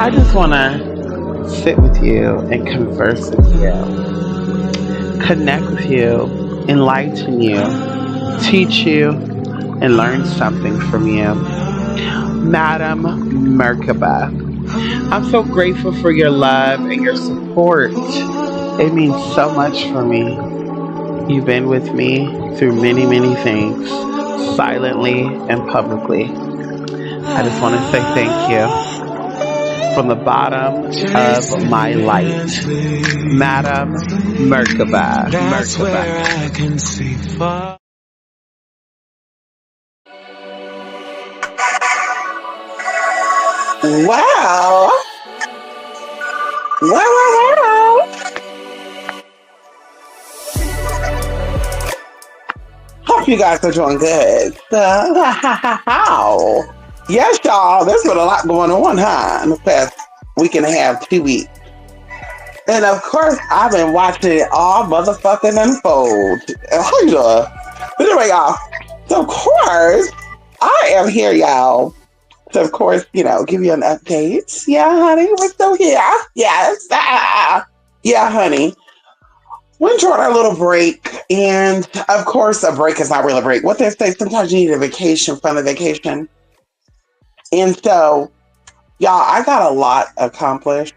I just want to sit with you and converse with you, connect with you, enlighten you, teach you, and learn something from you. Madam Merkaba, I'm so grateful for your love and your support. It means so much for me. You've been with me through many, many things, silently and publicly. I just want to say thank you from the bottom of my light. Madam Merkaba. That's where I can see far. Wow. Wow. Hope you guys are doing good. How? Yes, y'all. There's been a lot going on, huh? In the past week and a half, 2 weeks. And of course, I've been watching it all motherfucking unfold. But anyway, y'all. So, of course, I am here, y'all. So, of course, give you an update. Yeah, honey, we're still here. Yes. Yeah, honey. We enjoyed our little break. And, of course, a break is not really a break. What they say, sometimes you need a vacation from a vacation. And so, y'all, I got a lot accomplished.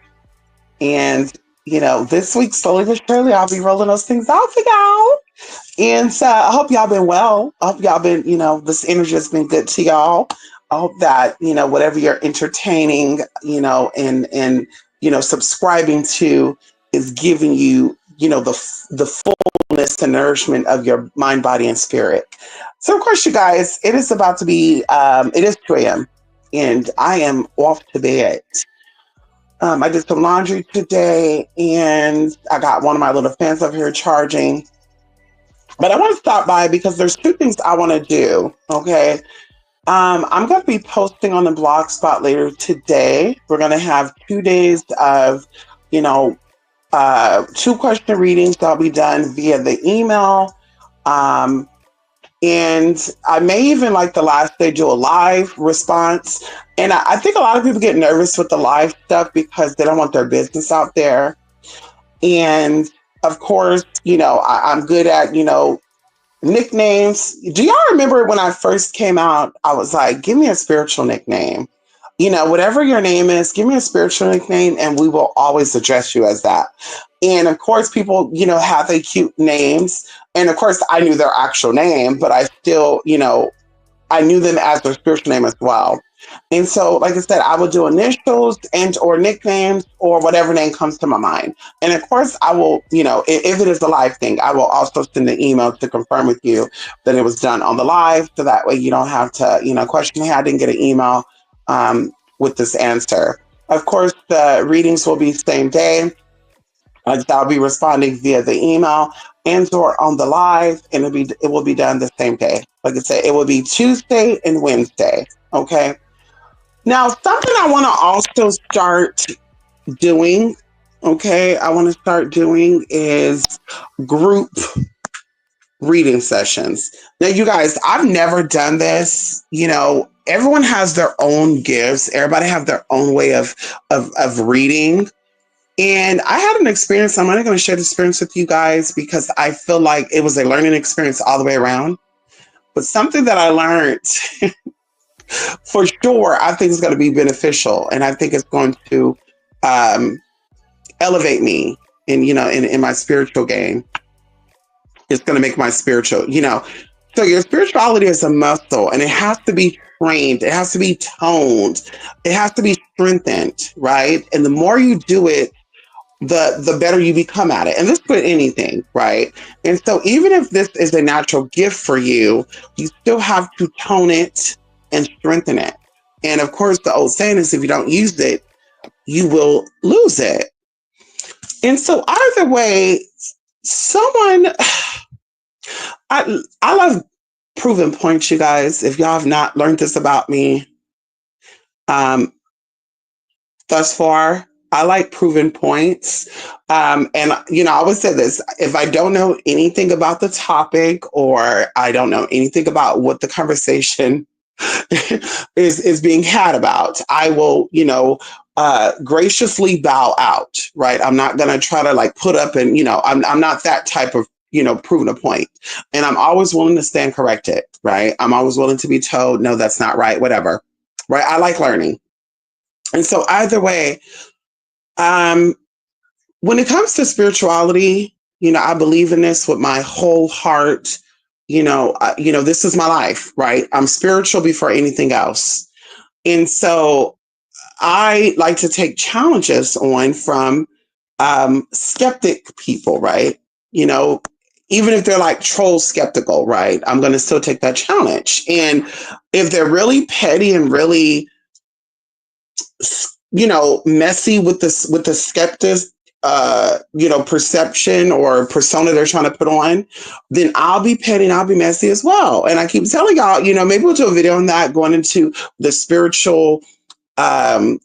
And, this week, slowly but surely, I'll be rolling those things out for y'all. And so I hope y'all been well. I hope y'all been, this energy has been good to y'all. I hope that, whatever you're entertaining, and subscribing to is giving you, the fullness and nourishment of your mind, body, and spirit. So, of course, you guys, it is about to be, it is 2 a.m. and I am off to bed. I did some laundry today and I got one of my little fans up here charging. But I want to stop by because there's 2 things I want to do. Okay. I'm going to be posting on the blog spot later today. We're going to have 2 days of, 2-question readings that'll be done via the email. And I may even, like the last day, do a live response. And I think a lot of people get nervous with the live stuff because they don't want their business out there. And of course, I'm good at, nicknames. Do y'all remember when I first came out, I was like, give me a spiritual nickname. Whatever your name is, give me a spiritual nickname and we will always address you as that. And of course, people, have their cute names. And of course, I knew their actual name, but I still, I knew them as their spiritual name as well. And so, like I said, I will do initials and or nicknames or whatever name comes to my mind. And of course, I will, if it is a live thing, I will also send an email to confirm with you that it was done on the live. So that way you don't have to, question, hey, I didn't get an email with this answer. Of course, the readings will be same day. I'll be responding via the email and or on the live, and it will be done the same day. Like I said, it will be Tuesday and Wednesday. Okay. Now, something I want to also start doing, is group reading sessions. Now, you guys, I've never done this. Everyone has their own gifts. Everybody have their own way of reading. And I had an experience. I'm not going to share the experience with you guys because I feel like it was a learning experience all the way around. But something that I learned for sure, I think is going to be beneficial. And I think it's going to elevate me in my spiritual game. It's going to make my spiritual, So your spirituality is a muscle and it has to be trained. It has to be toned. It has to be strengthened, right? And the more you do it, the better you become at it. And this with anything, right? And so even if this is a natural gift for you, you still have to tone it and strengthen it. And of course, the old saying is if you don't use it, you will lose it. And so either way, I love proven points, you guys. If y'all have not learned this about me thus far, I like proven points. And, I always say this, if I don't know anything about the topic or I don't know anything about what the conversation is being had about, I will, graciously bow out, right? I'm not going to try to like put up and, I'm not that type of, proving a point. And I'm always willing to stand corrected, right? I'm always willing to be told, no, that's not right, whatever, right? I like learning. And so either way, um, when it comes to spirituality, I believe in this with my whole heart. This is my life, right? I'm spiritual before anything else. And so I like to take challenges on from skeptic people, right? Even if they're like troll skeptical, right? I'm going to still take that challenge. And if they're really petty and really, messy with the skeptic, perception or persona they're trying to put on, then I'll be petty and I'll be messy as well. And I keep telling y'all, maybe we'll do a video on that, going into the spiritual um,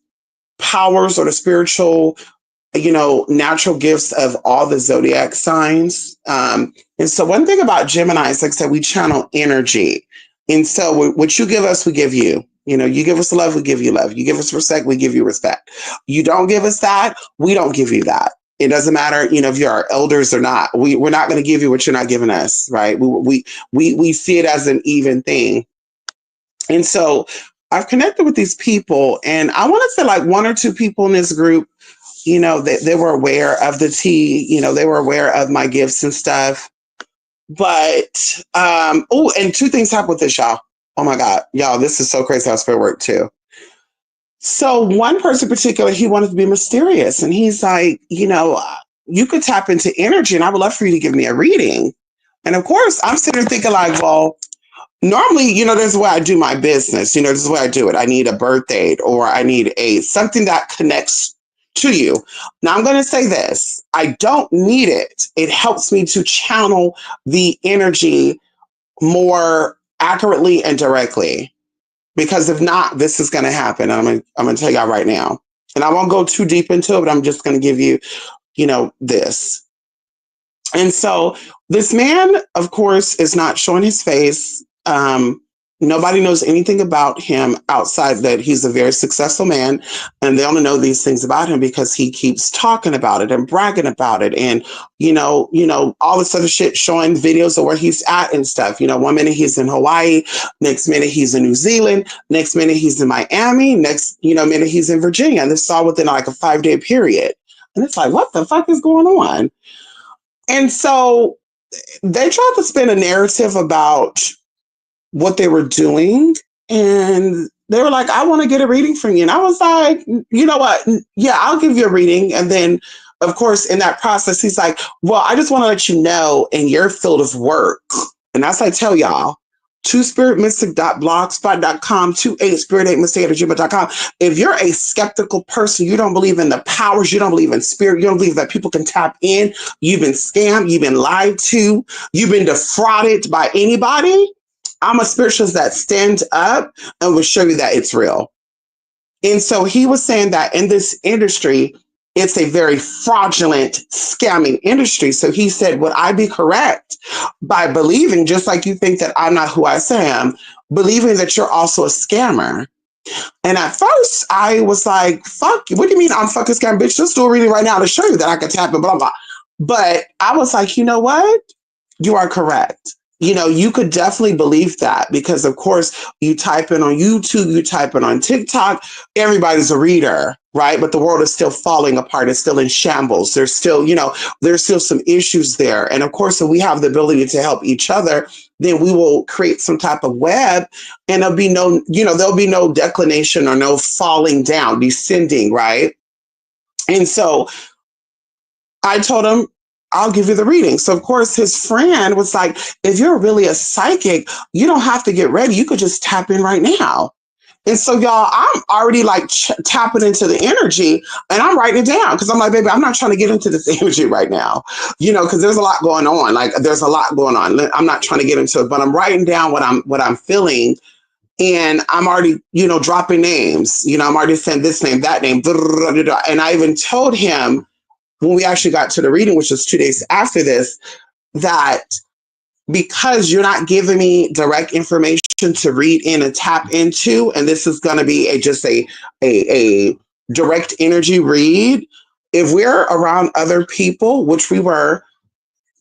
powers or the spiritual, natural gifts of all the zodiac signs. And so one thing about Gemini is, like I said, we channel energy. And so what you give us, we give you. You give us love, we give you love. You give us respect, we give you respect. You don't give us that, we don't give you that. It doesn't matter, if you're our elders or not. We're not going to give you what you're not giving us, right? We see it as an even thing. And so I've connected with these people, and I want to say like one or two people in this group, they were aware of the tea, they were aware of my gifts and stuff. But, and two things happened with this, y'all. Oh my God, y'all, this is so crazy how spirit work too. So one person in particular, he wanted to be mysterious. And he's like, you could tap into energy and I would love for you to give me a reading. And of course, I'm sitting there thinking like, well, normally, this is the way I do my business. This is the way I do it. I need a birth date or I need something that connects to you. Now, I'm going to say this. I don't need it. It helps me to channel the energy more accurately and directly. Because if not, this is going to happen. And I'm going to tell y'all right now. And I won't go too deep into it, but I'm just going to give you, this. And so this man, of course, is not showing his face. Nobody knows anything about him outside that he's a very successful man. And they only know these things about him because he keeps talking about it and bragging about it. And, all this other shit, showing videos of where he's at and stuff. 1 minute he's in Hawaii, next minute he's in New Zealand, next minute he's in Miami, next, minute he's in Virginia. And this is all within like a 5-day period. And it's like, what the fuck is going on? And so they tried to spin a narrative about what they were doing. And they were like, I want to get a reading from you. And I was like, you know what? Yeah, I'll give you a reading. And then, of course, in that process, he's like, well, I just want to let you know in your field of work. And as I tell y'all, 2spiritmystic.blogspot.com, 28spirit8mystic@gmail.com. If you're a skeptical person, you don't believe in the powers, you don't believe in spirit, you don't believe that people can tap in, you've been scammed, you've been lied to, you've been defrauded by anybody, I'm a spiritualist that stands up and will show you that it's real. And so he was saying that in this industry, it's a very fraudulent, scamming industry. So he said, would I be correct by believing, just like you think that I'm not who I say I am, believing that you're also a scammer? And at first I was like, fuck you. What do you mean I'm fucking scam, bitch? Just do a reading right now to show you that I can tap and blah, blah. But I was like, you know what? You are correct. You could definitely believe that because, of course, you type in on YouTube, you type in on TikTok, everybody's a reader, right? But the world is still falling apart. It's still in shambles. There's still, there's still some issues there. And of course, if we have the ability to help each other, then we will create some type of web and there'll be no declination or no falling down, descending, right? And so I told him, I'll give you the reading. So, of course, his friend was like, if you're really a psychic, you don't have to get ready. You could just tap in right now. And so, y'all, I'm already like tapping into the energy and I'm writing it down because I'm like, baby, I'm not trying to get into this energy right now, because there's a lot going on. Like, there's a lot going on. I'm not trying to get into it, but I'm writing down what I'm feeling. And I'm already, dropping names. I'm already saying this name, that name. And I even told him, when we actually got to the reading, which was 2 days after this, that because you're not giving me direct information to read in and tap into, and this is going to be just a direct energy read, if we're around other people, which we were,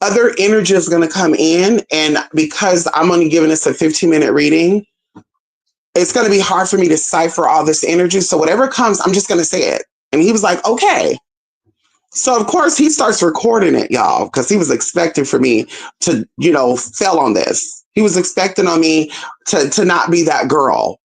other energy is going to come in. And because I'm only giving this a 15-minute reading, it's going to be hard for me to cipher all this energy. So whatever comes, I'm just going to say it. And he was like, okay. So of course he starts recording it, y'all, because he was expecting for me to, fail on this. He was expecting on me to not be that girl,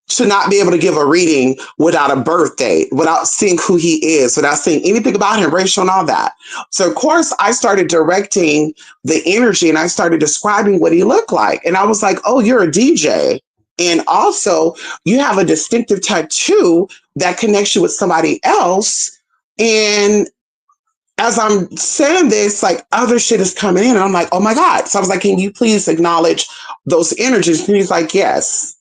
to not be able to give a reading without a birth date, without seeing who he is, without seeing anything about him, racial and all that. So of course I started directing the energy and I started describing what he looked like. And I was like, oh, you're a DJ. And also you have a distinctive tattoo that connects you with somebody else. And as I'm saying this, like other shit is coming in and I'm like, oh my God. So I was like, can you please acknowledge those energies? And he's like, yes.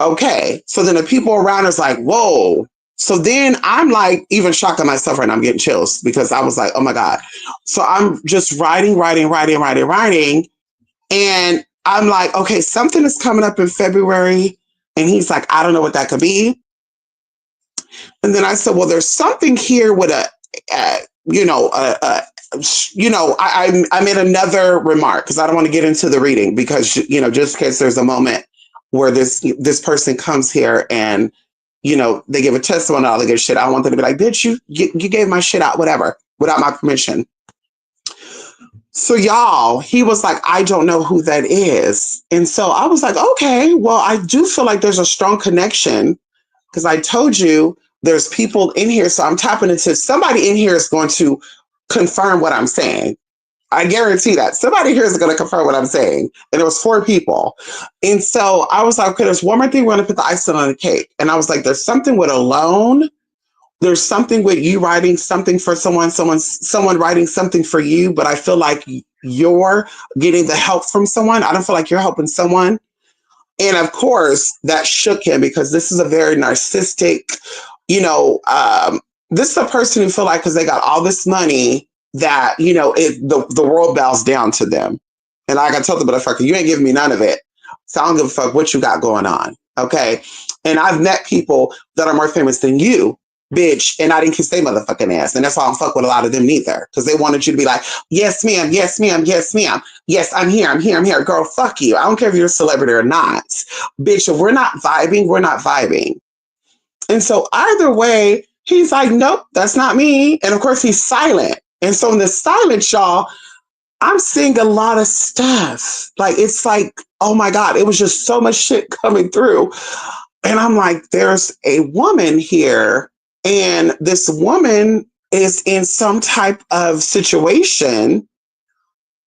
Okay. So then the people around us like, whoa. So then I'm like even shocking myself right now. I'm getting chills because I was like, oh my God. So I'm just writing. And I'm like, okay, something is coming up in February. And he's like, I don't know what that could be. And then I said, well, there's something here with I made another remark because I don't want to get into the reading because, just in case there's a moment where this person comes here and, they give a testimony, all the good shit. I want them to be like, bitch, you gave my shit out, whatever, without my permission. So y'all, he was like, I don't know who that is. And so I was like, okay, well, I do feel like there's a strong connection because I told you there's people in here. So I'm tapping into somebody in here is going to confirm what I'm saying. I guarantee that somebody here is going to confirm what I'm saying. And it was 4 people. And so I was like, okay, there's one more thing. We're going to put the icing on the cake. And I was like, there's something with alone. There's something with you writing something for someone writing something for you, but I feel like you're getting the help from someone. I don't feel like you're helping someone. And of course, that shook him because this is a very narcissistic, this is a person who feel like because they got all this money that, the world bows down to them. And like I told the motherfucker, you ain't giving me none of it. So I don't give a fuck what you got going on. Okay. And I've met people that are more famous than you, bitch, and I didn't kiss their motherfucking ass. And that's why I don't fuck with a lot of them neither. Because they wanted you to be like, yes, ma'am, yes, ma'am, yes, ma'am. Yes, I'm here. Girl, fuck you. I don't care if you're a celebrity or not. Bitch, if we're not vibing, we're not vibing. And so either way, he's like, nope, that's not me. And of course, he's silent. And so in the silence, y'all, I'm seeing a lot of stuff. Like, it's like, oh my God, it was just so much shit coming through. And I'm like, there's a woman here. And this woman is in some type of situation.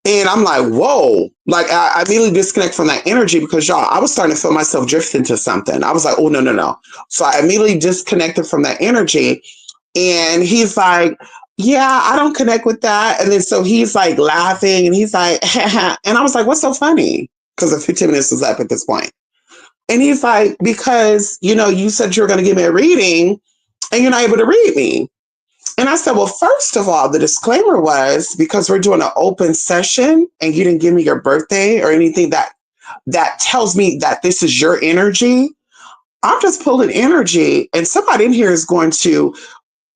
And I'm like, whoa, like I immediately disconnect from that energy because y'all, I was starting to feel myself drift into something. I was like, oh, no. So I immediately disconnected from that energy. And he's like, yeah, I don't connect with that. And then so he's like laughing and he's like, and I was like, what's so funny? Because the 15 minutes was up at this point. And he's like, because, you said you were going to give me a reading and you're not able to read me. And I said, well, first of all, the disclaimer was because we're doing an open session and you didn't give me your birthday or anything that tells me that this is your energy. I'm just pulling energy and somebody in here is going to,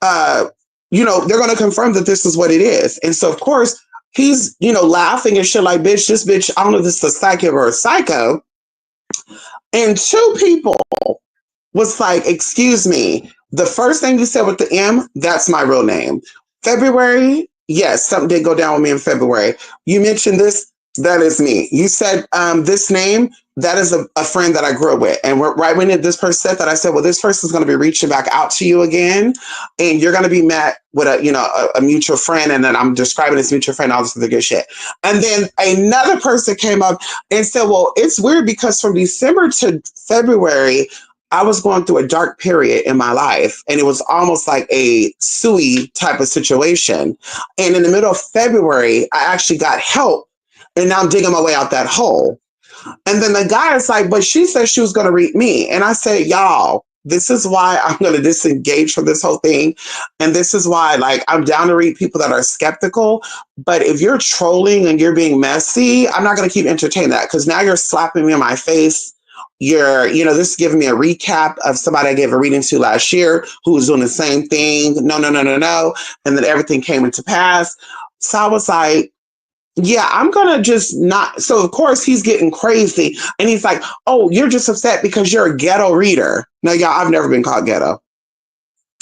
they're going to confirm that this is what it is. And so, of course, he's, laughing and shit like, bitch, this bitch, I don't know if this is a psychic or a psycho. And 2 people was like, excuse me, the first thing you said with the M, that's my real name. February, yes, something did go down with me in February. You mentioned this, that is me. You said this name, that is a friend that I grew up with. And right when this person said that, I said, well, this person is going to be reaching back out to you again. And you're going to be met with a mutual friend. And then I'm describing this mutual friend, all this other good shit. And then another person came up and said, well, it's weird because from December to February, I was going through a dark period in my life. And it was almost like a Sui type of situation. And in the middle of February, I actually got help. And now I'm digging my way out that hole. And then the guy is like, but she said she was going to read me. And I said, y'all, this is why I'm going to disengage from this whole thing. And this is why, like, I'm down to read people that are skeptical. But if you're trolling and you're being messy, I'm not going to keep entertaining that because now you're slapping me in my face This is giving me a recap of somebody I gave a reading to last year who was doing the same thing. No, no, no, no, no. And then everything came into pass. So I was like, yeah, I'm going to just not. So, of course, he's getting crazy. And he's like, oh, you're just upset because you're a ghetto reader. Now, y'all, I've never been called ghetto.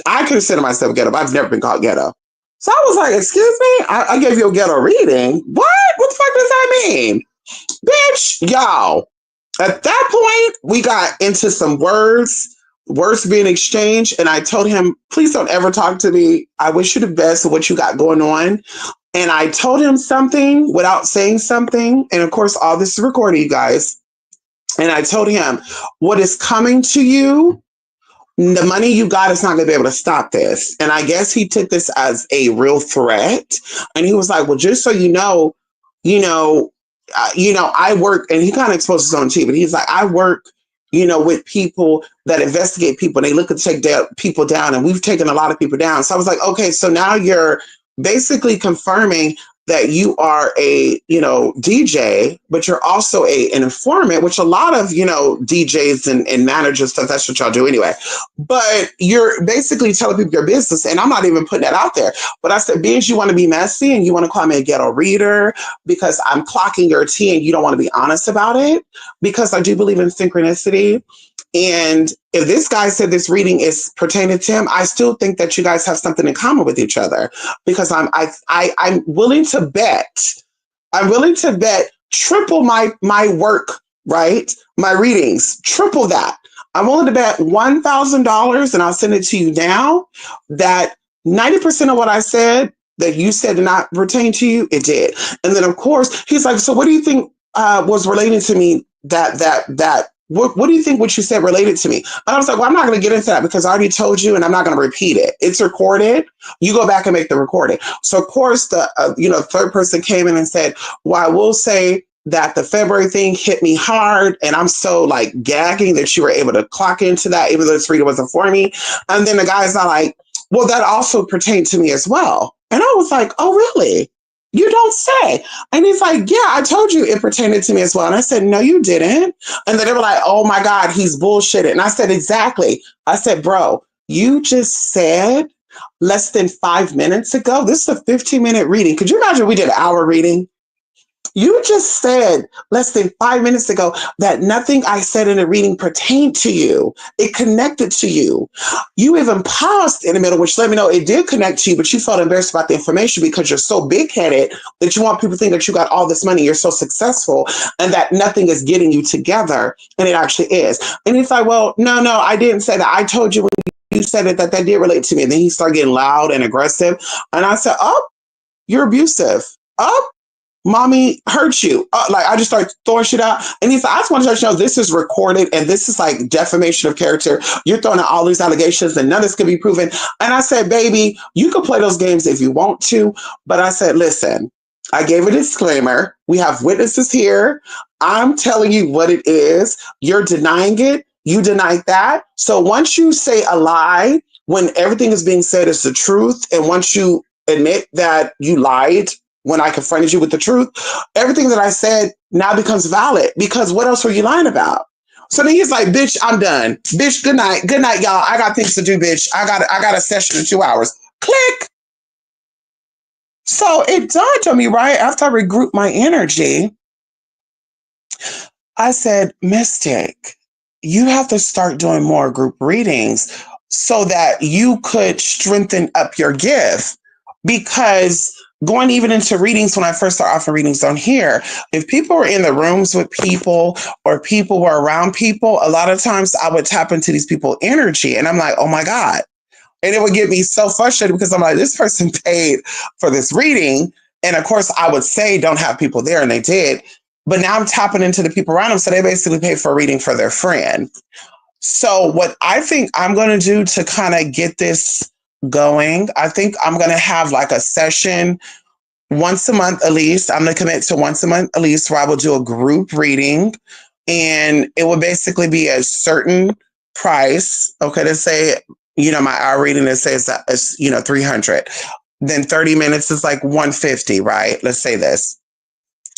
I consider myself ghetto, but I've never been called ghetto. So I was like, excuse me? I gave you a ghetto reading? What? What the fuck does that mean? Bitch, y'all. At that point, we got into some words being exchanged. And I told him, please don't ever talk to me. I wish you the best of what you got going on. And I told him something without saying something. And of course, all this is recorded, you guys. And I told him, what is coming to you, the money you got is not going to be able to stop this. And I guess he took this as a real threat. And he was like, well, just so you know, I work, and he kind of exposed his own tea, but he's like, I work, with people that investigate people. And they look to take people down, and we've taken a lot of people down. So I was like, okay, so now you're basically confirming that you are a, DJ, but you're also an informant, which a lot of, DJs and managers stuff, that's what y'all do anyway. But you're basically telling people your business, and I'm not even putting that out there. But I said, being you want to be messy and you want to call me a ghetto reader because I'm clocking your tea and you don't want to be honest about it, because I do believe in synchronicity. And if this guy said this reading is pertaining to him, I still think that you guys have something in common with each other, because I'm willing to bet. I'm willing to bet triple my work, right? My readings, triple that. I'm willing to bet $1,000, and I'll send it to you now, that 90% of what I said that you said did not pertain to you, it did. And then of course he's like, so what do you think was relating to me what do you think what you said related to me? And I was like, well, I'm not going to get into that because I already told you, and I'm not going to repeat it. It's recorded. You go back and make the recording. So of course the third person came in and said, well, I will say that the February thing hit me hard, and I'm so like gagging that you were able to clock into that, even though this reader wasn't for me. And then the guy's not like, well, that also pertained to me as well. And I was like, oh, really? You don't say. And he's like, yeah, I told you it pertained to me as well. And I said, no, you didn't. And then they were like, oh my God, he's bullshitted. And I said, exactly. I said, bro, you just said less than 5 minutes ago, this is a 15-minute reading. Could you imagine we did an hour reading? You just said less than 5 minutes ago that nothing I said in the reading pertained to you. It connected to you. You even paused in the middle, which let me know it did connect to you, but you felt embarrassed about the information because you're so big-headed that you want people to think that you got all this money, you're so successful, and that nothing is getting you together, and it actually is. And he's like, well, no, I didn't say that. I told you when you said it that did relate to me. And then he started getting loud and aggressive. And I said, oh, you're abusive. Oh, mommy hurt you. I just started throwing shit out. And he's like, I just want to let you know this is recorded and this is like defamation of character. You're throwing out all these allegations and none of this can be proven. And I said, baby, you can play those games if you want to. But I said, listen, I gave a disclaimer. We have witnesses here. I'm telling you what it is. You're denying it. You denied that. So once you say a lie, when everything is being said is the truth, and once you admit that you lied, when I confronted you with the truth, everything that I said now becomes valid, because what else were you lying about? So then he's like, bitch, I'm done. Bitch, good night. Good night, y'all. I got things to do, bitch. I got a session in 2 hours. Click. So it dawned on me right after I regrouped my energy. I said, Mystic, you have to start doing more group readings so that you could strengthen up your gift, because going even into readings, when I first started offering readings on here, if people were in the rooms with people or people were around people, a lot of times I would tap into these people's energy and I'm like, oh my God. And it would get me so frustrated because I'm like, this person paid for this reading. And of course I would say, don't have people there, and they did. But now I'm tapping into the people around them. So they basically paid for a reading for their friend. So what I think I'm going to do to kind of get this going, I think I'm going to have like a session once a month at least. I'm going to commit to once a month at least, where I will do a group reading, and it will basically be a certain price. Okay, to say, my hour reading, it says that it's, 300. Then 30 minutes is like 150, right? Let's say this.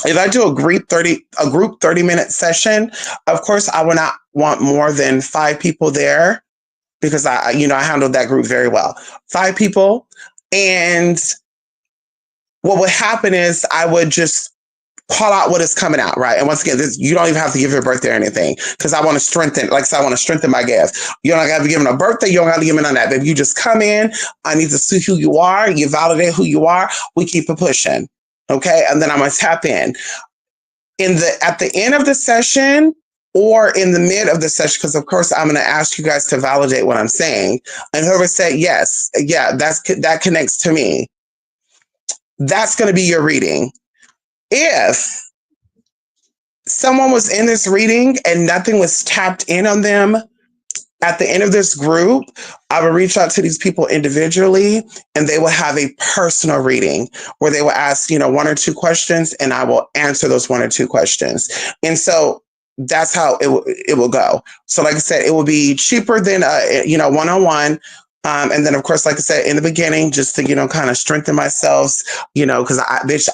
If I do a group 30-minute session, of course I will not want more than 5 people there because I handled that group very well. 5 people. And what would happen is I would just call out what is coming out, right? And once again, you don't even have to give your birthday or anything because I want to strengthen, like I said, I want to strengthen my gift. You don't have to give them a birthday. You don't have to give them none of that. But if you just come in, I need to see who you are. You validate who you are. We keep it pushing. Okay. And then I'm going to tap in at the end of the session or in the mid of the session, because of course I'm going to ask you guys to validate what I'm saying. And whoever said, yes, yeah, that connects to me. That's going to be your reading. If someone was in this reading and nothing was tapped in on them, at the end of this group, I will reach out to these people individually and they will have a personal reading where they will ask, 1 or 2 questions and I will answer those 1 or 2 questions. And so that's how it will go. So like I said, it will be cheaper than, one-on-one. And then, of course, like I said, in the beginning, just to, kind of strengthen myself, because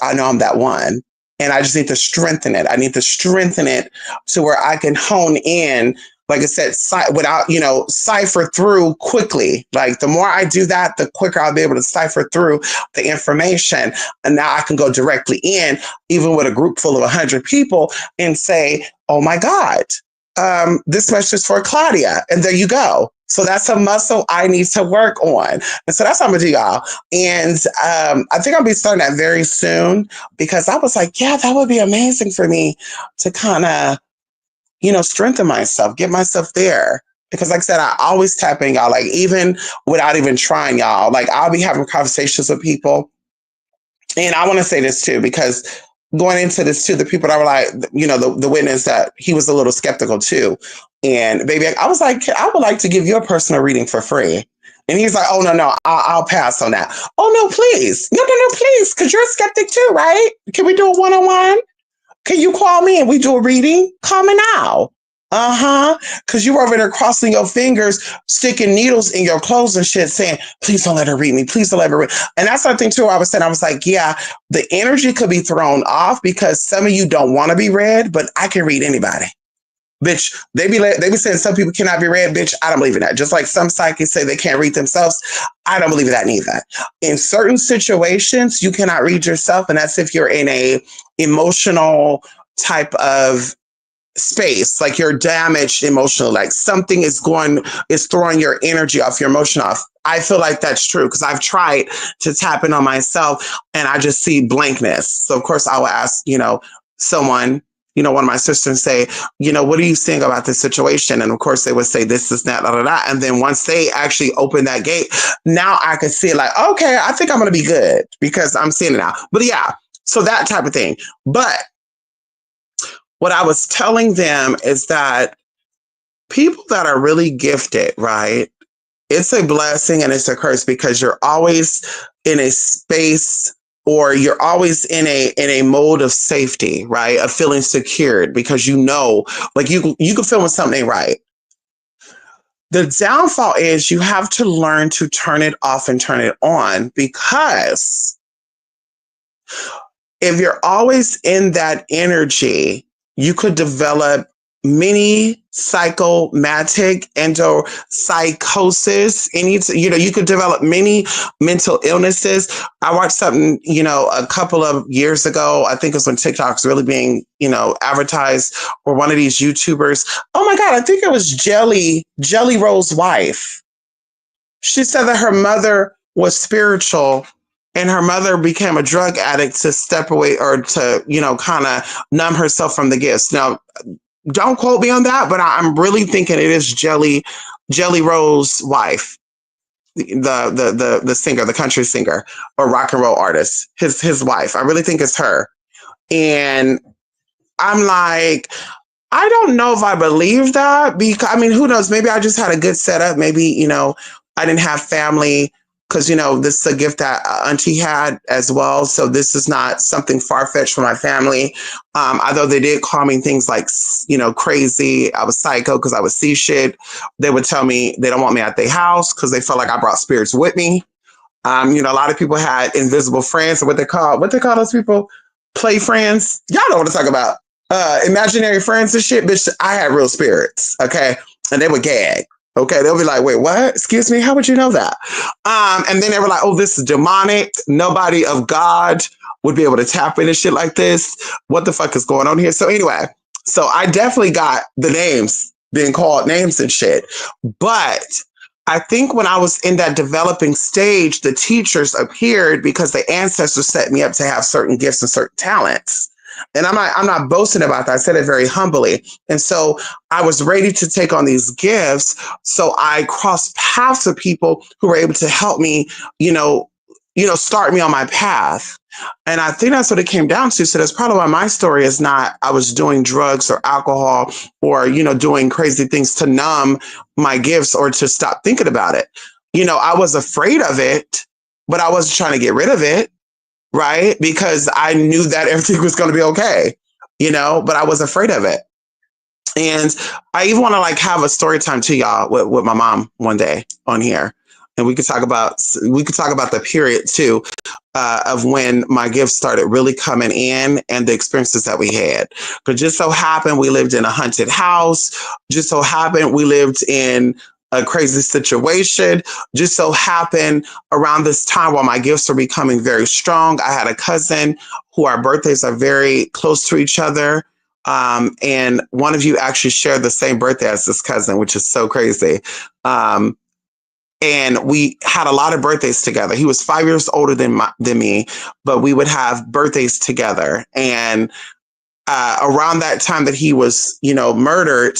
I know I'm that one. And I just need to strengthen it. I need to strengthen it to where I can hone in, like I said, without, cipher through quickly. Like the more I do that, the quicker I'll be able to cipher through the information. And now I can go directly in, even with a group full of 100 people and say, oh, my God, this message is for Claudia. And there you go. So that's a muscle I need to work on. And so that's what I'm gonna do, y'all. And I think I'll be starting that very soon because I was like, yeah, that would be amazing for me to kind of, strengthen myself, get myself there. Because like I said, I always tap in, y'all, like even without even trying, y'all, like I'll be having conversations with people. And I want to say this too, because going into this too, the people that were like, the witness that he was a little skeptical too. And baby, I was like, I would like to give you a personal reading for free. And he's like, oh, no, I'll pass on that. Oh, no, please. No, please. Because you're a skeptic too, right? Can we do a one-on-one? Can you call me and we do a reading? Call me now. Because you were over there crossing your fingers, sticking needles in your clothes and shit, saying, please don't let her read me. Please don't let her read. And that's something too I was saying. I was like, yeah, the energy could be thrown off because some of you don't want to be read, but I can read anybody. Bitch, they be saying some people cannot be read. Bitch, I don't believe in that. Just like some psychics say they can't read themselves. I don't believe in that neither. In certain situations, you cannot read yourself. And that's if you're in a emotional type of space, like you're damaged emotionally, like something is throwing your energy off, your emotion off. I feel like that's true because I've tried to tap in on myself and I just see blankness. So of course I will ask, someone, one of my sisters say, what are you saying about this situation? And of course they would say this is that, And then once they actually open that gate, now I can see like, okay, I think I'm going to be good because I'm seeing it now. But yeah, so that type of thing. But what I was telling them is that people that are really gifted, right? It's a blessing and it's a curse because you're always in a space or you're always in a mode of safety, right? Of feeling secured because like you can feel when something ain't right. The downfall is you have to learn to turn it off and turn it on because if you're always in that energy, you could develop many psychomatic psychosis. You could develop many mental illnesses. I watched something, a couple of years ago. I think it was when TikTok's really being, advertised, or one of these YouTubers. Oh my God, I think it was Jelly Roll's wife. She said that her mother was spiritual and her mother became a drug addict to step away or to, kind of numb herself from the gifts. Now, don't quote me on that, but I'm really thinking it is Jelly Roll's wife, the singer, the country singer or rock and roll artist, his wife. I really think it's her. And I'm like, I don't know if I believe that because, who knows? Maybe I just had a good setup. Maybe, I didn't have family because, this is a gift that Auntie had as well. So this is not something far-fetched for my family. Although they did call me things like, crazy. I was psycho because I would see shit. They would tell me they don't want me at their house because they felt like I brought spirits with me. A lot of people had invisible friends, or what they call those people. play friends. Y'all know what I'm talking about. Imaginary friends and shit. Bitch, I had real spirits. Okay. And they would gag. Okay. They'll be like, wait, what? Excuse me? How would you know that? And then they were like, oh, this is demonic. Nobody of God would be able to tap into shit like this. What the fuck is going on here? So anyway, so I definitely got the names, being called names and shit. But I think when I was in that developing stage, the teachers appeared because the ancestors set me up to have certain gifts and certain talents. And I'm not boasting about that. I said it very humbly. And so I was ready to take on these gifts. So I crossed paths with people who were able to help me, start me on my path. And I think that's what it came down to. So that's probably why my story is not I was doing drugs or alcohol or, doing crazy things to numb my gifts or to stop thinking about it. I was afraid of it, but I wasn't trying to get rid of it, right? Because I knew that everything was going to be okay, but I was afraid of it. And I even want to have a story time to y'all with my mom one day on here. And we could talk about the period too, of when my gifts started really coming in and the experiences that we had. But just so happened we lived in a haunted house. Just so happened we lived in a crazy situation. Just so happened around this time while my gifts were becoming very strong, I had a cousin who our birthdays are very close to each other. And one of you actually shared the same birthday as this cousin, which is so crazy. And we had a lot of birthdays together. He was 5 years older than me, but we would have birthdays together. And around that time that he was, murdered,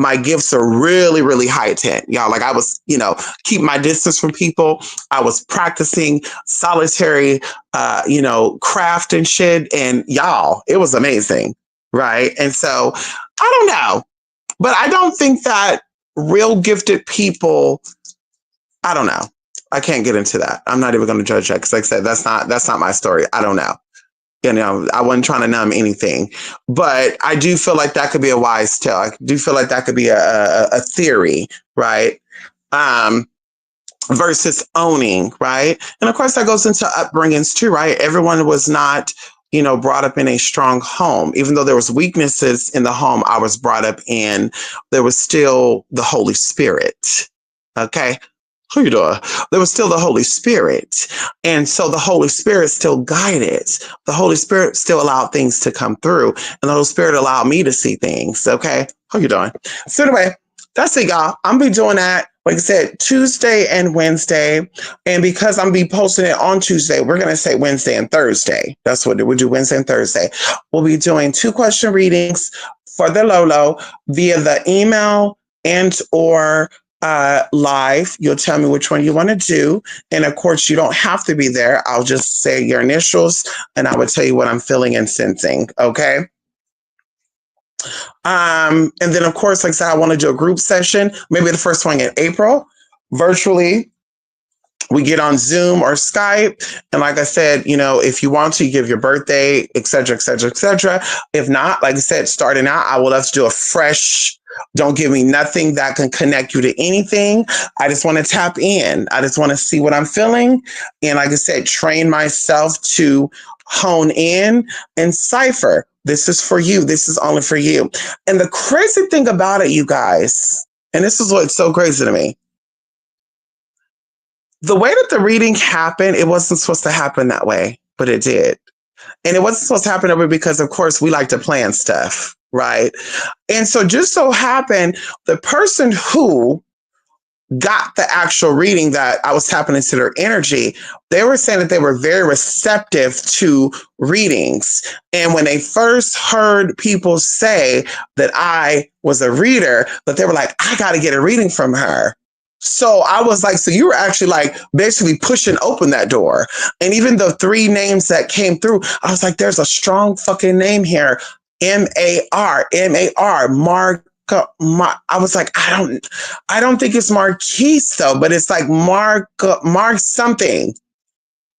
my gifts are really, really heightened. Y'all, I was, keep my distance from people. I was practicing solitary, craft and shit. And y'all, it was amazing. Right. And so I don't know, but I don't think that real gifted people, I don't know. I can't get into that. I'm not even going to judge that because, like I said, that's not my story. I don't know. I wasn't trying to numb anything, but I do feel like that could be a wise tale. I do feel like that could be a theory, right? Versus owning, right? And of course, that goes into upbringings too, right? Everyone was not, brought up in a strong home. Even though there was weaknesses in the home I was brought up in, there was still the Holy Spirit. Okay. How you doing? There was still the Holy Spirit. And so the Holy Spirit still guided. The Holy Spirit still allowed things to come through. And the Holy Spirit allowed me to see things. Okay. How you doing? So anyway, that's it, y'all. I'm be doing that, like I said, Tuesday and Wednesday. And because I'm be posting it on Tuesday, we're going to say Wednesday and Thursday. That's what we'll do, Wednesday and Thursday. We'll be doing 2-question readings for the Lolo via the email and or live. You'll tell me which one you want to do. And of course, you don't have to be there. I'll just say your initials and I will tell you what I'm feeling and sensing. Okay. And then of course, like I said, I want to do a group session, maybe the first one in April, virtually. We get on Zoom or Skype. And like I said, if you want to, you give your birthday, et cetera, et cetera, et cetera. If not, like I said, starting out, I would love to do a fresh, don't give me nothing that can connect you to anything. I just want to tap in. I just want to see what I'm feeling. And like I said, train myself to hone in and cipher. This is for you. This is only for you. And the crazy thing about it, you guys, and this is what's so crazy to me, the way that the reading happened, it wasn't supposed to happen that way, but it did. And it wasn't supposed to happen that way because, of course, we like to plan stuff, right? And so just so happened, the person who got the actual reading that I was tapping into their energy, they were saying that they were very receptive to readings. And when they first heard people say that I was a reader, that they were like, I got to get a reading from her. So I was like, so you were actually basically pushing open that door. And even the 3 names that came through, I was like, there's a strong fucking name here. M-A-R, Mark. I was like, I don't think it's Marquise though, but it's like Mark something.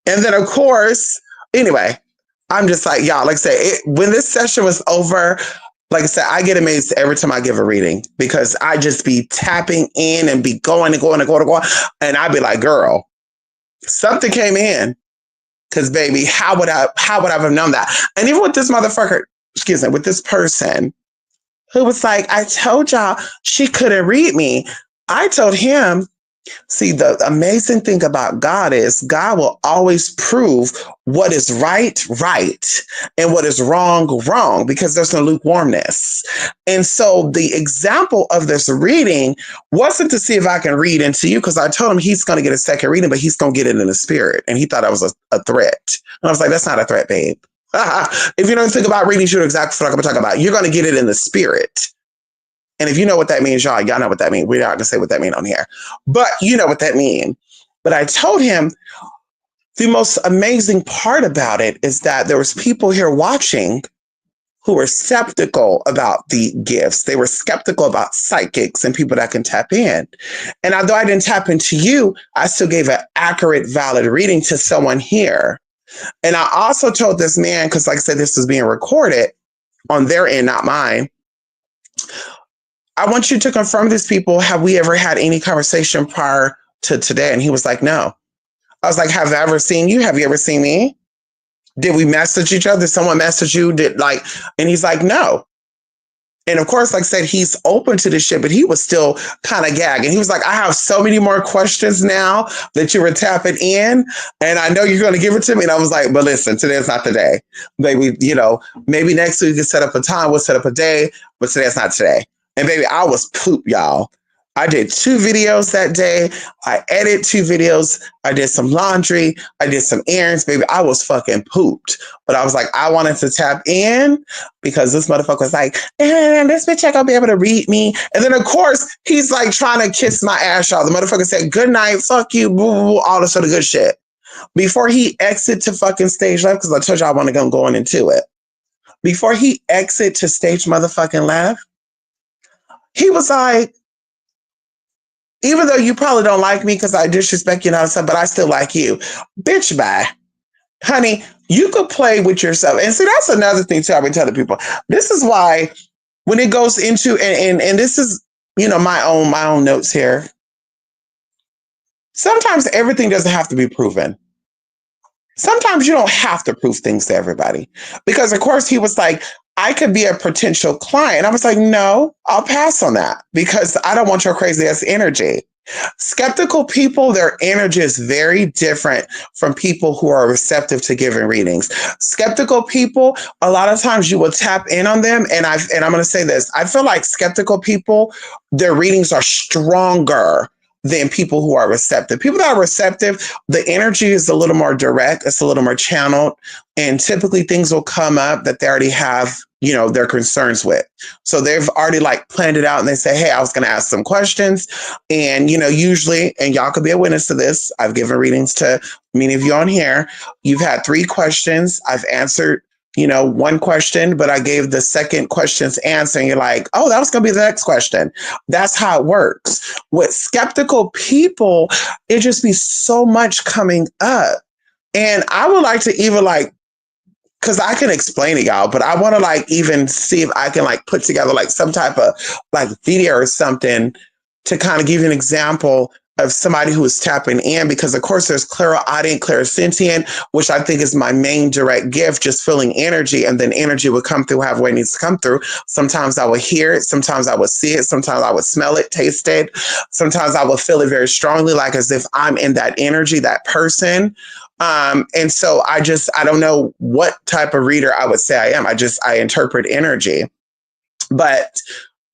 And then of course, anyway, I'm just like, y'all, like I said, when this session was over, like I said, I get amazed every time I give a reading because I just be tapping in and be going and going and going and going. And I'd be like, girl, something came in. Cause baby, how would I have known that? And even with this motherfucker, with this person who was like, I told y'all she couldn't read me. I told him, see, the amazing thing about God is God will always prove what is right, and what is wrong, wrong, because there's no lukewarmness. And so the example of this reading wasn't to see if I can read into you, because I told him he's going to get a second reading, but he's going to get it in the spirit. And he thought I was a threat. And I was like, that's not a threat, babe. If you don't think about readings, you know exactly what I'm talking about. You're going to get it in the spirit. And if you know what that means, y'all know what that means. We're not going to say what that means on here, but you know what that means. But I told him the most amazing part about it is that there was people here watching who were skeptical about the gifts. They were skeptical about psychics and people that can tap in. And although I didn't tap into you, I still gave an accurate, valid reading to someone here. And I also told this man, because like I said, this was being recorded on their end, not mine. I want you to confirm these people. Have we ever had any conversation prior to today? And he was like, no. I was like, have I ever seen you? Have you ever seen me? Did we message each other? Did someone message you? And he's like, no. And of course, like I said, he's open to this shit, but he was still kind of gagging. He was like, I have so many more questions now that you were tapping in, and I know you're going to give it to me. And I was like, but listen, today's not the day. Maybe, maybe next week we can set up a time. We'll set up a day, but today's not today. And baby, I was poop, y'all. I did 2 videos that day. I edited 2 videos. I did some laundry. I did some errands, baby. I was fucking pooped. But I was like, I wanted to tap in because this motherfucker was like, this bitch ain't gonna be able to read me. And then of course, he's like trying to kiss my ass, y'all. The motherfucker said, good night, fuck you, boo, boo, boo, all this sort of good shit. Before he exit to fucking stage left, because I told you I want to go going into it. Before he exit to stage motherfucking left, he was like, even though you probably don't like me because I disrespect you and all that stuff, but I still like you. Bitch, bye. Honey, you could play with yourself. And see, that's another thing too I've been telling people. This is why when it goes into, and this is, my own notes here. Sometimes everything doesn't have to be proven. Sometimes you don't have to prove things to everybody. Because of course he was like, I could be a potential client. I was like, no, I'll pass on that because I don't want your crazy ass energy. Skeptical people, their energy is very different from people who are receptive to giving readings. Skeptical people, a lot of times you will tap in on them. And I'm going to say this. I feel like skeptical people, their readings are stronger than people who are receptive. People that are receptive, the energy is a little more direct. It's a little more channeled. And typically things will come up that they already have, their concerns with. So they've already planned it out and they say, hey, I was going to ask some questions. And, usually, and y'all could be a witness to this. I've given readings to many of you on here. You've had 3 questions. I've answered, 1 question, but I gave the second question's answer. And you're like, oh, that was going to be the next question. That's how it works. With skeptical people, it just be so much coming up. And I would like to even because I can explain it, y'all, but I want to even see if I can put together some type of video or something to kind of give you an example of somebody who is tapping in, because of course there's clairaudient, clairsentient, which I think is my main direct gift, just feeling energy, and then energy will come through however it needs to come through. Sometimes I will hear it, sometimes I will see it, sometimes I will smell it, taste it, sometimes I will feel it very strongly, as if I'm in that energy, that person. And so I don't know what type of reader I would say I am. I interpret energy. But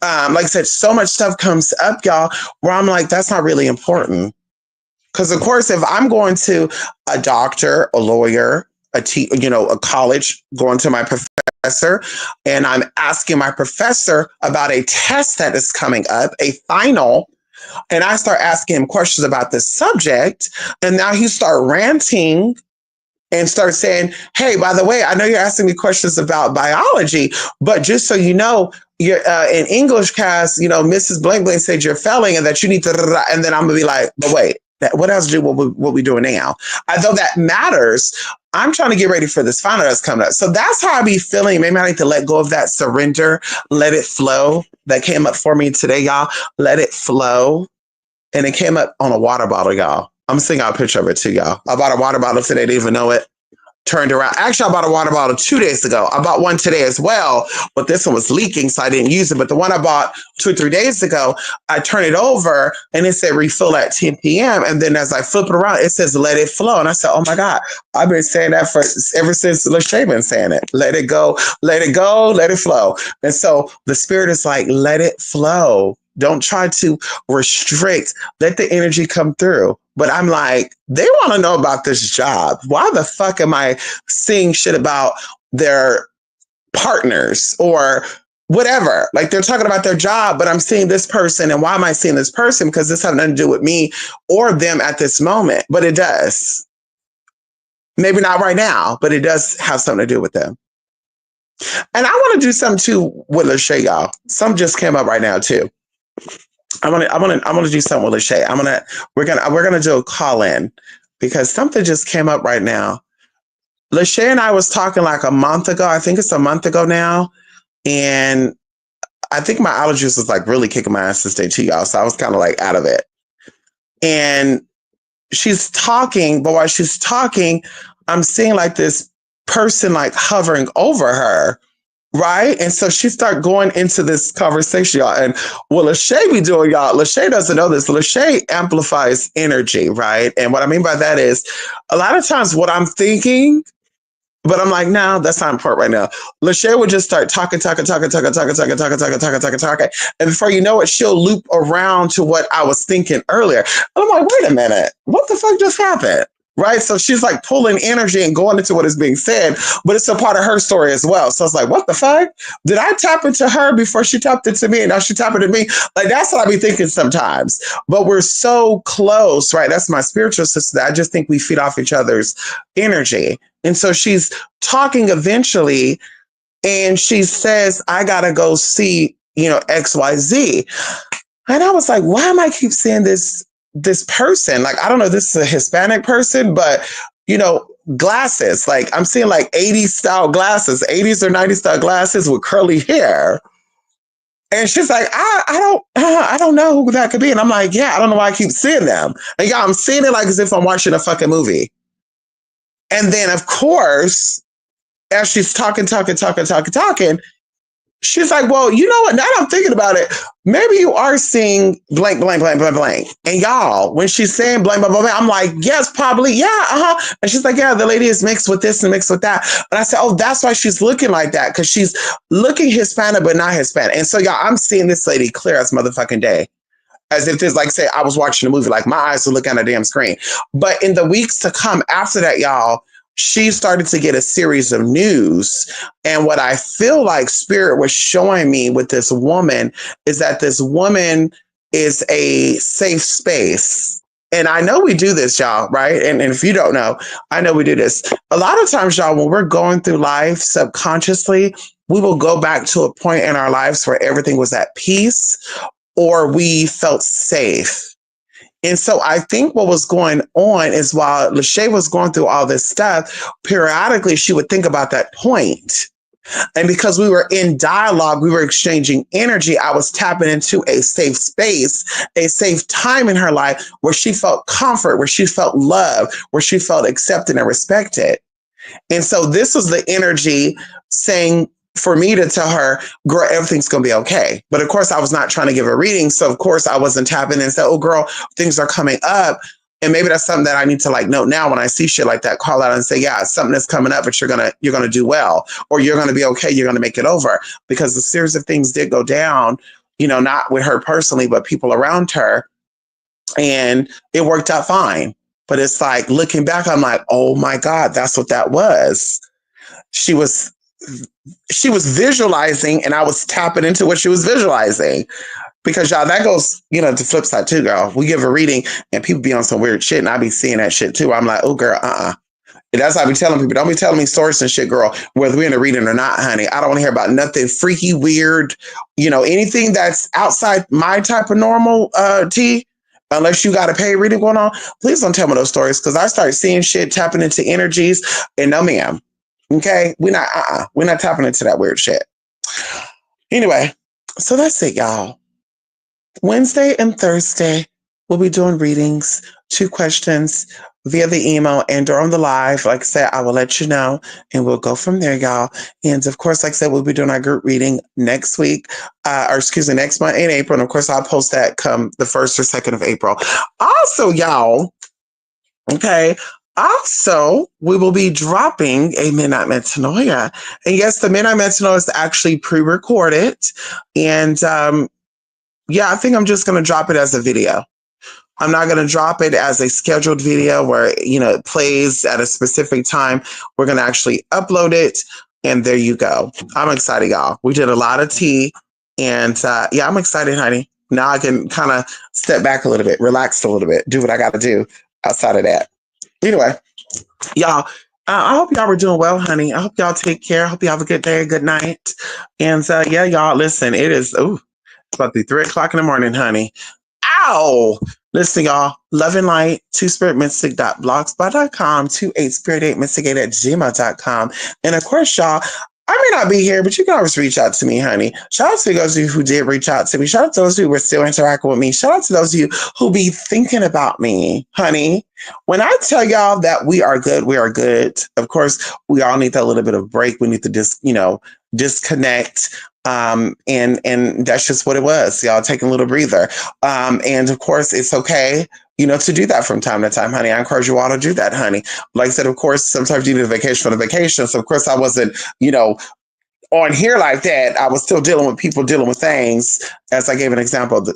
like I said, so much stuff comes up, y'all, where I'm like, that's not really important. Because of course, if I'm going to a doctor, a lawyer, a college, going to my professor, and I'm asking my professor about a test that is coming up, a final, and I start asking him questions about this subject, and now he start ranting and start saying, hey, by the way, I know you're asking me questions about biology, but just so you know, you're in English class, Mrs. Blank Blank said you're failing and that you need to, and then I'm gonna be like, but wait, what else do what we doing now? Although that matters, I'm trying to get ready for this final that's coming up. So that's how I be feeling. Maybe I need to let go of that surrender, let it flow. That came up for me today, y'all. Let it flow. And it came up on a water bottle, y'all. I'm seeing a picture of it too, y'all. I bought a water bottle today, didn't even know it. turned around. Actually, I bought a water bottle 2 days ago. I bought one today as well, but this one was leaking, so I didn't use it. But the one I bought 2 or 3 days ago, I turned it over and it said refill at 10 p.m. And then as I flip it around, it says let it flow. And I said, oh my God, I've been saying that for ever since Lachey been saying it. Let it go, let it go, let it flow. And so the spirit is like, let it flow. Don't try to restrict. Let the energy come through. But I'm like, they want to know about this job. Why the fuck am I seeing shit about their partners or whatever? Like they're talking about their job, but I'm seeing this person. And why am I seeing this person? Because this has nothing to do with me or them at this moment. But it does. Maybe not right now, but it does have something to do with them. And I want to do something too with Lachey, y'all. Some just came up right now too. I want to do something with Lachey. We're gonna do a call in because something just came up right now. Lachey and I was talking like a month ago. I think it's a month ago now, and I think my allergies was like really kicking my ass this day too, y'all. So I was kind of like out of it. And she's talking, but while she's talking, I'm seeing like this person like hovering over her. Right. And so she started going into this conversation, y'all. And what Lachey be doing, y'all, Lachey doesn't know this. Lachey amplifies energy. Right. And what I mean by that is a lot of times what I'm thinking, but I'm like, no, that's not important right now. Lachey would just start talking. And before you know it, she'll loop around to what I was thinking earlier. And I'm like, wait a minute, what the fuck just happened? Right. So she's like pulling energy and going into what is being said, but it's a part of her story as well. So it's like, what the fuck? Did I tap into her before she tapped into me? And now she tapped into me. Like, that's what I be thinking sometimes. But we're so close, right? That's my spiritual sister. I just think we feed off each other's energy. And so she's talking eventually and she says, I got to go see, XYZ. And I was like, why am I keep seeing this person? Like, I don't know, this is a Hispanic person, but glasses. Like I'm seeing like 80s style glasses, 80s or 90s style glasses with curly hair. And she's like, I don't know who that could be. And I'm like, yeah, I don't know why I keep seeing them. And yeah, I'm seeing it like as if I'm watching a fucking movie. And then of course, as she's talking, she's like, well, you know what? Now that I'm thinking about it, maybe you are seeing blank, blank, blank, blank, blank. And y'all, when she's saying blank, blank, blank, I'm like, yes, probably. Yeah. Uh-huh. And she's like, yeah, the lady is mixed with this and mixed with that. And I said, oh, that's why she's looking like that. Because she's looking Hispanic, but not Hispanic. And so y'all, I'm seeing this lady clear as motherfucking day. As if there's like, say, I was watching a movie, like my eyes were looking at a damn screen. But in the weeks to come after that, y'all, she started to get a series of news. And what I feel like Spirit was showing me with this woman is that this woman is a safe space. And I know we do this, y'all, right? And if you don't know, I know we do this. A lot of times, y'all, when we're going through life subconsciously, we will go back to a point in our lives where everything was at peace or we felt safe. And so I think what was going on is while Lachey was going through all this stuff, periodically she would think about that point. And because we were in dialogue, we were exchanging energy, I was tapping into a safe space, a safe time in her life where she felt comfort, where she felt love, where she felt accepted and respected. And so this was the energy saying, for me to tell her, girl, everything's going to be okay. But of course, I was not trying to give a reading. So of course, I wasn't tapping in and say, oh, girl, things are coming up. And maybe that's something that I need to like note now when I see shit like that, call out and say, yeah, something that's coming up, but you're going to do well, or you're going to be okay. You're going to make it over, because a series of things did go down, not with her personally, but people around her. And it worked out fine. But it's like looking back, I'm like, oh my God, that's what that was. She was visualizing and I was tapping into what she was visualizing, because y'all, that goes, the flip side too, girl. We give a reading and people be on some weird shit and I be seeing that shit too. I'm like, oh girl, And that's how I be telling people, don't be telling me source and shit, girl, whether we're in a reading or not, honey. I don't want to hear about nothing freaky, weird, anything that's outside my type of normal tea. Unless you got a paid reading going on, please don't tell me those stories, because I start seeing shit, tapping into energies, and no ma'am. Okay, we're not tapping into that weird shit. Anyway, so that's it, y'all. Wednesday and Thursday, we'll be doing readings, 2 questions. via the email and or on the live. Like I said, I will let you know and we'll go from there, y'all. And of course, like I said, we'll be doing our group reading next week, next month in April. And of course, I'll post that come the 1st or 2nd of April. Also, y'all, okay. Also, we will be dropping a Midnight Metanoia. And yes, the Midnight Metanoia is actually pre-recorded. And yeah, I think I'm just going to drop it as a video. I'm not going to drop it as a scheduled video where, it plays at a specific time. We're going to actually upload it. And there you go. I'm excited, y'all. We did a lot of tea. And yeah, I'm excited, honey. Now I can kind of step back a little bit, relax a little bit, do what I got to do outside of that. Anyway, y'all, I hope y'all were doing well, honey. I hope y'all take care. I hope you have a good day, good night. And yeah, y'all, listen, it's about to be 3:00 in the morning, honey. Ow! Listen, y'all, love and light, twospiritmystic.blogspot.com, 28spirit8mystic8@gmail.com. And of course, y'all, I may not be here, but you can always reach out to me, honey. Shout out to those of you who did reach out to me. Shout out to those of you who are still interacting with me. Shout out to those of you who be thinking about me, honey. When I tell y'all that we are good, we are good. Of course, we all need that little bit of break. We need to disconnect. And that's just what it was. Y'all taking a little breather. And of course, it's okay, to do that from time to time, honey. I encourage you all to do that, honey. Like I said, of course, sometimes you need a vacation for the vacation. So of course I wasn't, on here like that. I was still dealing with people dealing with things, as I gave an example of,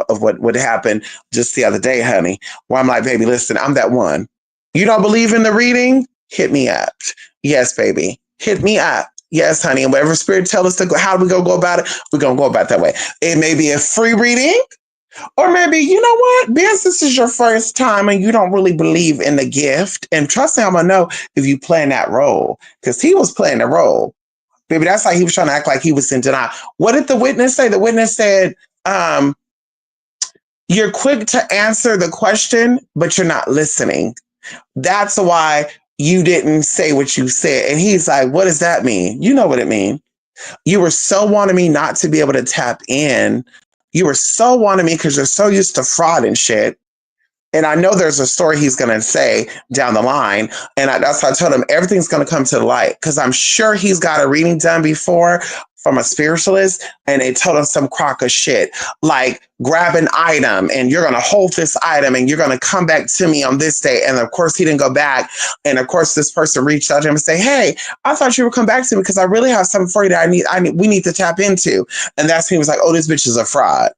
of what happened just the other day, honey, where I'm like, baby, listen, I'm that one. You don't believe in the reading? Hit me up. Yes, baby. Hit me up. Yes, honey. And whatever spirit tell us to go, how do we go about it? We're going to go about it that way. It may be a free reading, or maybe, you know what? Because this is your first time and you don't really believe in the gift. And trust me, I'm going to know if you playing that role, because he was playing the role. Baby, that's like he was trying to act like he was in denial. What did the witness say? The witness said, you're quick to answer the question, but you're not listening. That's why you didn't say what you said. And he's like, what does that mean? You know what it means. You were so wanting me not to be able to tap in. You were so wanting me because you're so used to fraud and shit. And I know there's a story he's going to say down the line. And that's why I told him everything's going to come to the light, because I'm sure he's got a reading done before from a spiritualist, and they told him some crock of shit, like grab an item and you're going to hold this item and you're going to come back to me on this day. And of course he didn't go back. And of course this person reached out to him and say, hey, I thought you would come back to me because I really have something for you that we need to tap into. And that's when he was like, oh, this bitch is a fraud.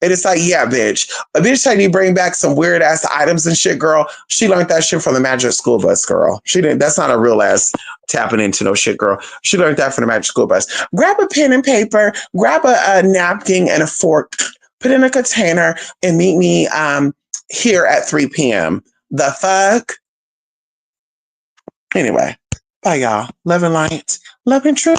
And it's like, yeah, bitch. A bitch said you bring back some weird ass items and shit, girl. She learned that shit from the Magic School Bus, girl. She didn't. That's not a real ass tapping into no shit, girl. She learned that from the Magic School Bus. Grab a pen and paper, grab a napkin and a fork, put in a container, and meet me here at 3 p.m. The fuck? Anyway, bye, y'all. Love and light. Love and truth.